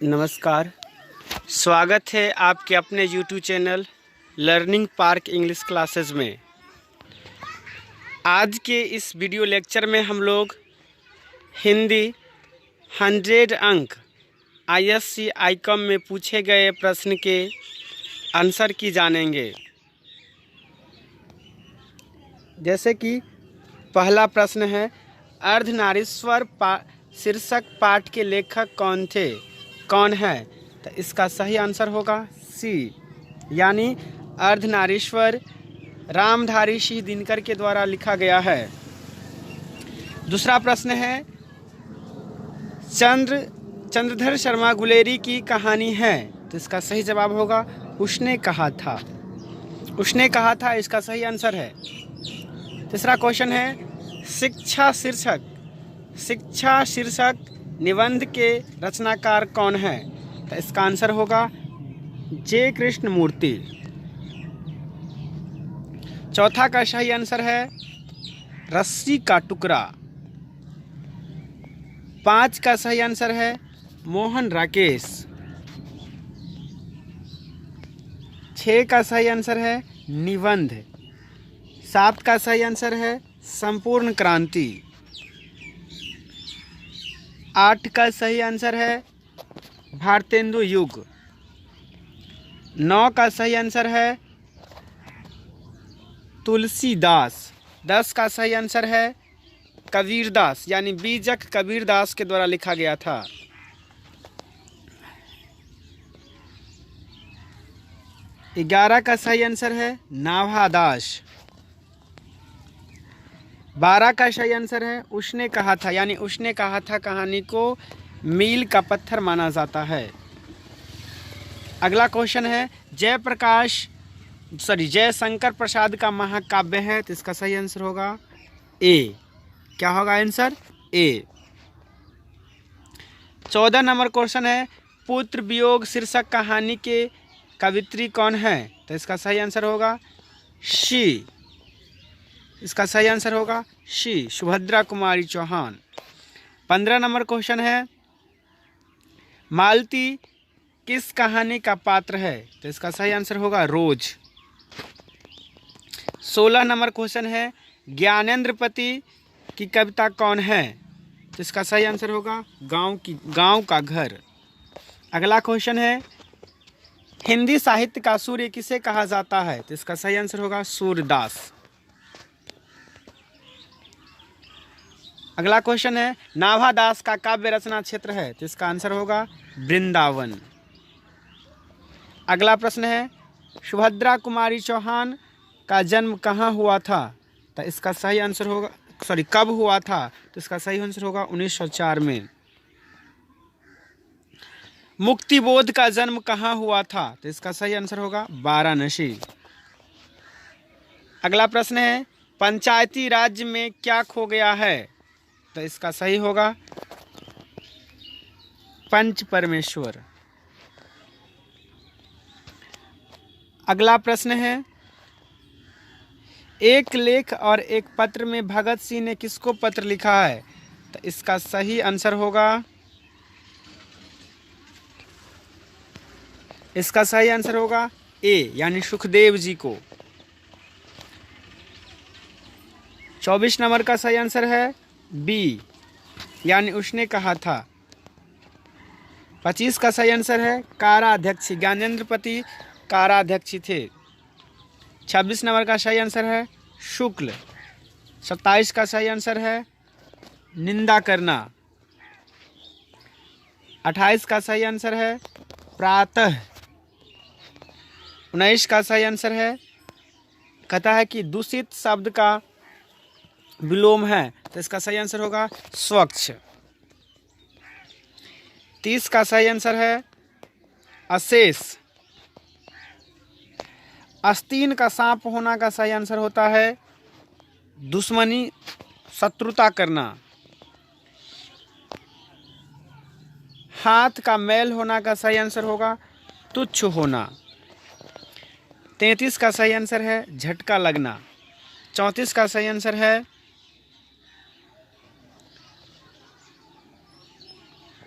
नमस्कार। स्वागत है आपके अपने YouTube channel learning park English classes में। आज के इस वीडियो लेक्चर में हम लोग हिंदी 100 अंक ISC आईकॉम में पूछे गए प्रश्न के आंसर की जानेंगे। जैसे कि पहला प्रश्न है, अर्धनारीश्वर शीर्षक पाठ के लेखक कौन है? तो इसका सही आंसर होगा सी, यानी अर्धनारीश्वर रामधारी सिंह दिनकर के द्वारा लिखा गया है। दूसरा प्रश्न है, चंद्रधर शर्मा गुलेरी की कहानी है। तो इसका सही जवाब होगा उसने कहा था। उसने कहा था इसका सही आंसर है। तीसरा क्वेश्चन है, शिक्षा शीर्षक निबंध के रचनाकार कौन है? तो इसका आंसर होगा जे कृष्णमूर्ति। चौथा का सही आंसर है रस्सी का टुकड़ा। 5 का सही आंसर है मोहन राकेश। 6 का सही आंसर है निबंध। 7 का सही आंसर है संपूर्ण क्रांति। 8 का सही आंसर है भारतेंदु युग। 9 का सही आंसर है तुलसीदास। 10 का सही आंसर है कबीरदास, यानी बीजक कबीरदास के द्वारा लिखा गया था। 11 का सही आंसर है नाभादास। 12 का सही आंसर है उसने कहा था, यानी उसने कहा था कहानी को मील का पत्थर माना जाता है। अगला क्वेश्चन है, जयशंकर प्रसाद का महाकाव्य है। तो इसका सही आंसर होगा ए। क्या होगा आंसर? ए। 14 नंबर क्वेश्चन है, पुत्र वियोग शीर्षक कहानी के कवित्री कौन है? तो इसका सही आंसर होगा शी। इसका सही आंसर होगा शी, सुभद्रा कुमारी चौहान। 15 नंबर क्वेश्चन है, मालती किस कहानी का पात्र है? तो इसका सही आंसर होगा रोज। 16 नंबर क्वेश्चन है, ज्ञानेंद्रपति की कविता कौन है? तो इसका सही आंसर होगा गांव का घर। अगला क्वेश्चन है, हिंदी साहित्य का सूर्य किसे कहा जाता है? तो इसका सही आंसर होगा सूरदास। अगला क्वेश्चन है, नाभादास का काव्य रचना क्षेत्र है। तो इसका आंसर होगा वृंदावन। अगला प्रश्न है, सुभद्रा कुमारी चौहान का जन्म कहाँ हुआ था? तो इसका सही आंसर होगा कब हुआ था? तो इसका सही आंसर होगा 1904 में। मुक्तिबोध का जन्म कहाँ हुआ था? तो इसका सही आंसर होगा वाराणसी। अगला प्रश्न है, पंचायती राज्य में क्या खो गया है? तो इसका सही होगा पंच परमेश्वर। अगला प्रश्न है, एक लेख और एक पत्र में भगत सिंह ने किसको पत्र लिखा है? तो इसका सही आंसर होगा ए, यानी सुखदेव जी को। 24 नंबर का सही आंसर है बी, यानी उसने कहा था। 25 का सही आंसर है काराध्यक्ष, ज्ञानेंद्रपति काराध्यक्ष थे। 26 नंबर का सही आंसर है शुक्ल। 27 का सही आंसर है निंदा करना। 28 का सही आंसर है प्रातः। 19 का सही आंसर है, कहता है कि दूषित शब्द का विलोम है। तो इसका सही आंसर होगा स्वच्छ। 30 का सही आंसर है अशेष। आस्तीन का सांप होना का सही आंसर होता है दुश्मनी, शत्रुता करना। हाथ का मैल होना का सही आंसर होगा तुच्छ होना। 33 का सही आंसर है झटका लगना। 34 का सही आंसर है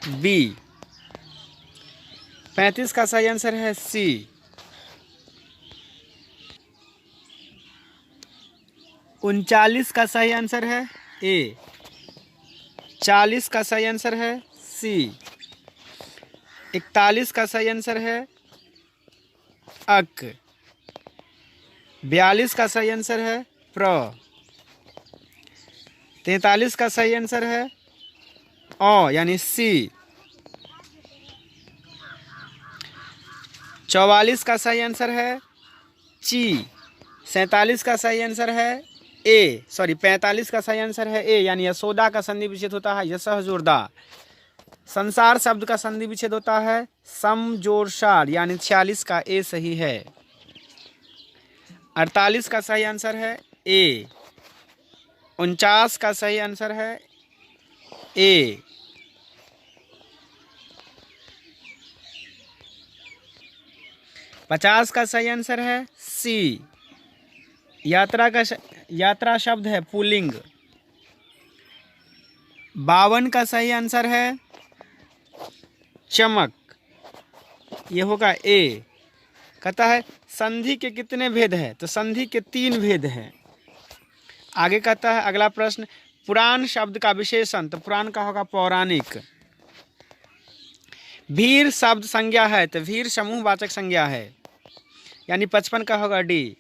बी, 35 का सही आंसर है सी। 39 का सही आंसर है ए। 40 का सही आंसर है सी। 41 का सही आंसर है अक। 42 का सही आंसर है प्र। 43 का सही आंसर है ओ यानी सी। 44 का सही आंसर है ची। 47 का सही आंसर है ए, 45 का सही आंसर है ए, यानी यशोदा का संधि विच्छेद होता है यशः जोरदा। संसार शब्द का संधि विच्छेद होता है सम जोरसार, यानी 46 का ए सही है। 48 का सही आंसर है ए। 49 का सही आंसर है ए। 50 का सही आंसर है सी। यात्रा शब्द है पुल्लिंग। 52 का सही आंसर है चमक, ये होगा ए। कहता है संधि के कितने भेद हैं, तो संधि के 3 भेद हैं। आगे कहता है अगला प्रश्न, पुराण शब्द का विशेषण, तो पुराण का होगा पौराणिक। भीर शब्द संज्ञा है, तो भीर समूहवाचक संज्ञा है, यानी 55 का होगा डी।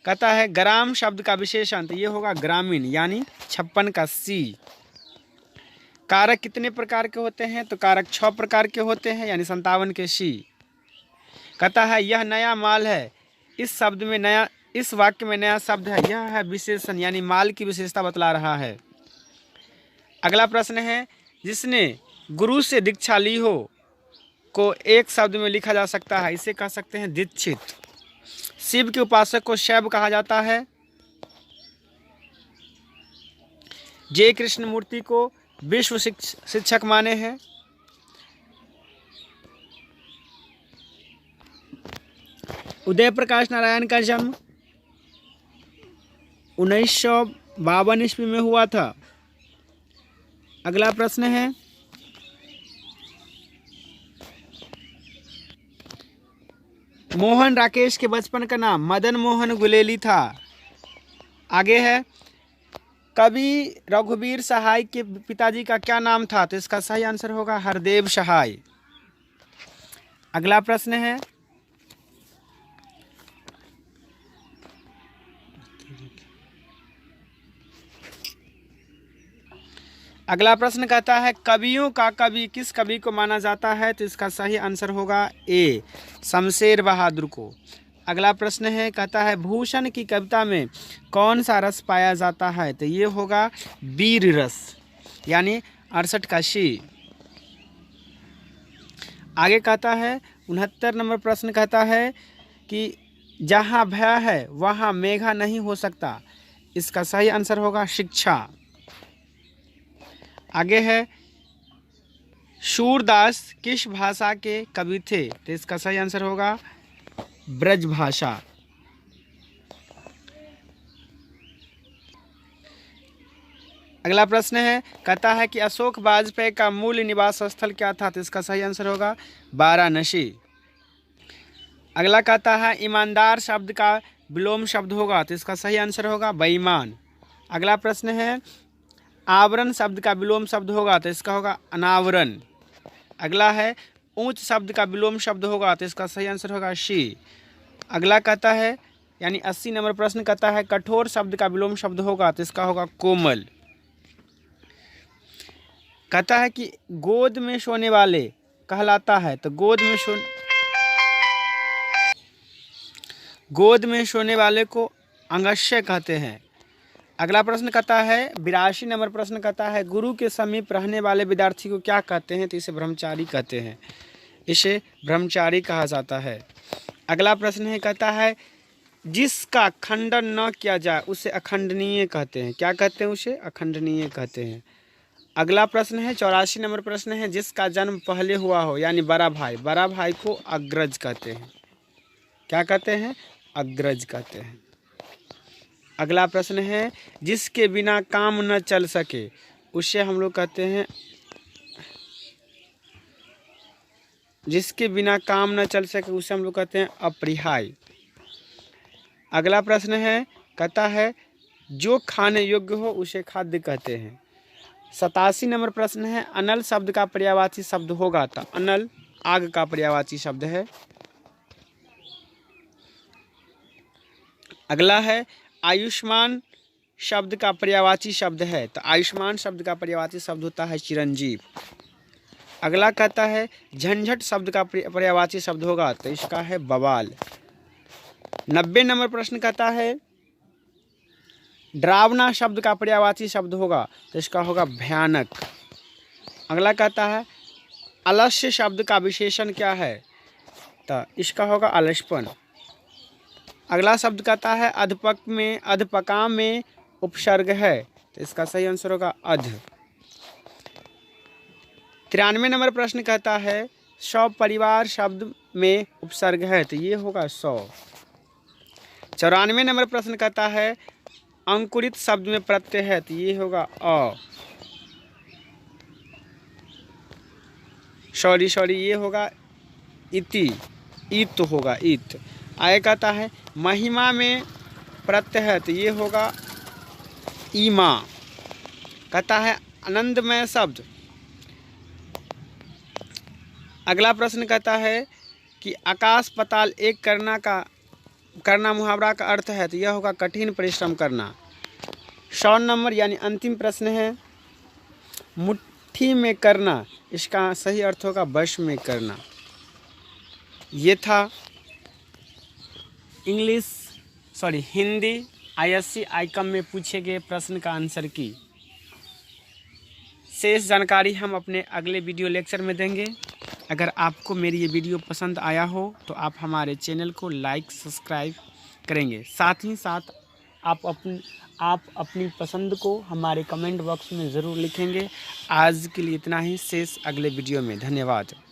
कहता है ग्राम शब्द का विशेषण, तो ये होगा ग्रामीण, यानी 56 का सी। कारक कितने प्रकार के होते हैं, तो कारक 6 प्रकार के होते हैं, यानी 57 के सी। कहता है यह नया माल है, इस शब्द में नया, इस वाक्य में नया शब्द है, यह है विशेषण, यानी माल की विशेषता बतला रहा है। अगला प्रश्न है जिसने गुरु से दीक्षा ली हो को एक शब्द में लिखा जा सकता है, इसे कह सकते हैं दीक्षित। शिव के उपासक को शैव कहा जाता है। जय कृष्ण मूर्ति को विश्व शिक्षक माने हैं। उदय प्रकाश नारायण का जन्म 1952 ईस्वी में हुआ था। अगला प्रश्न है मोहन राकेश के बचपन का नाम मदन मोहन गुलेली था। आगे है कवि रघुवीर सहाय के पिताजी का क्या नाम था, तो इसका सही आंसर होगा हरदेव सहाय। अगला प्रश्न है अगला प्रश्न कहता है कवियों का कवि किस कवि को माना जाता है, तो इसका सही आंसर होगा ए, शमशेर बहादुर को। अगला प्रश्न है कहता है भूषण की कविता में कौन सा रस पाया जाता है, तो ये होगा वीर रस, यानी 68 का शी। आगे कहता है 69 नंबर प्रश्न कहता है कि जहाँ भय है वहाँ मेघा नहीं हो सकता, इसका सही आंसर होगा शिक्षा। आगे है सूरदास किस भाषा के कवि थे, तो इसका सही आंसर होगा ब्रज भाषा। अगला प्रश्न है कहता है कि अशोक वाजपेयी का मूल निवास स्थल क्या था, तो इसका सही आंसर होगा वाराणसी। अगला कहता है ईमानदार शब्द का विलोम शब्द होगा, तो इसका सही आंसर होगा बेईमान। अगला प्रश्न है आवरण शब्द का विलोम शब्द होगा, तो इसका होगा अनावरण। अगला है ऊंच शब्द का विलोम शब्द होगा, तो इसका सही आंसर होगा शी। अगला कहता है यानी 80 नंबर प्रश्न कहता है कठोर शब्द का विलोम शब्द होगा, तो इसका होगा कोमल। कहता है कि गोद में सोने वाले कहलाता है, तो गोद में सोने वाले को अंगस्य कहते हैं। अगला प्रश्न कहता है 82 नंबर प्रश्न कहता है गुरु के समीप रहने वाले विद्यार्थी को क्या कहते हैं, तो इसे ब्रह्मचारी कहते हैं, इसे ब्रह्मचारी कहा जाता है। अगला प्रश्न है कहता है जिसका खंडन न किया जाए उसे अखंडनीय कहते हैं, क्या कहते हैं, उसे अखंडनीय कहते हैं। अगला प्रश्न है 84 नंबर प्रश्न है जिसका जन्म पहले हुआ हो, यानी बड़ा भाई को अग्रज कहते हैं, क्या कहते हैं, अग्रज कहते हैं। अगला प्रश्न है जिसके बिना काम न चल सके उसे हम लोग कहते हैं जिसके बिना काम न चल सके उसे हम लोग कहते हैं अपरिहार्य। अगला प्रश्न है, कहता है जो खाने योग्य हो उसे खाद्य कहते हैं। 87 नंबर प्रश्न है, अनल शब्द का पर्यायवाची शब्द होगा। तो अनल आग का पर्यायवाची शब्द है। अगला है, आयुष्मान शब्द का पर्यायवाची शब्द है। तो आयुष्मान शब्द का पर्यायवाची शब्द होता है चिरंजीव। अगला कहता है झंझट शब्द का पर्यायवाची शब्द होगा। तो इसका है बवाल। 90 नंबर प्रश्न कहता है डरावना शब्द का पर्यायवाची शब्द होगा। तो इसका होगा भयानक। अगला कहता है आलस्य शब्द का विशेषण क्या है। तो इसका होगा आलसपन। अगला शब्द कहता है अधपका में उपसर्ग है। तो इसका सही आंसर होगा अध। 93 नंबर प्रश्न कहता है सपरिवार शब्द में उपसर्ग है। तो ये होगा सौ। 94 नंबर प्रश्न कहता है अंकुरित शब्द में प्रत्यय है। तो ये होगा अ। सॉरी ये होगा इति, इत होगा इत। आगे कहता है महिमा में प्रत्यय है। तो ये होगा ईमा। कहता है आनंदमय शब्द। अगला प्रश्न कहता है कि आकाश पाताल एक करना मुहावरा का अर्थ है। तो यह होगा कठिन परिश्रम करना। 100 नंबर यानी अंतिम प्रश्न है मुट्ठी में करना। इसका सही अर्थ होगा वश में करना। ये था हिंदी ISC आइकम में पूछे गए प्रश्न का आंसर की शेष जानकारी हम अपने अगले वीडियो लेक्चर में देंगे। अगर आपको मेरी ये वीडियो पसंद आया हो तो आप हमारे चैनल को लाइक सब्सक्राइब करेंगे। साथ ही साथ आप अपनी पसंद को हमारे कमेंट बॉक्स में ज़रूर लिखेंगे। आज के लिए इतना ही, शेष अगले वीडियो में। धन्यवाद।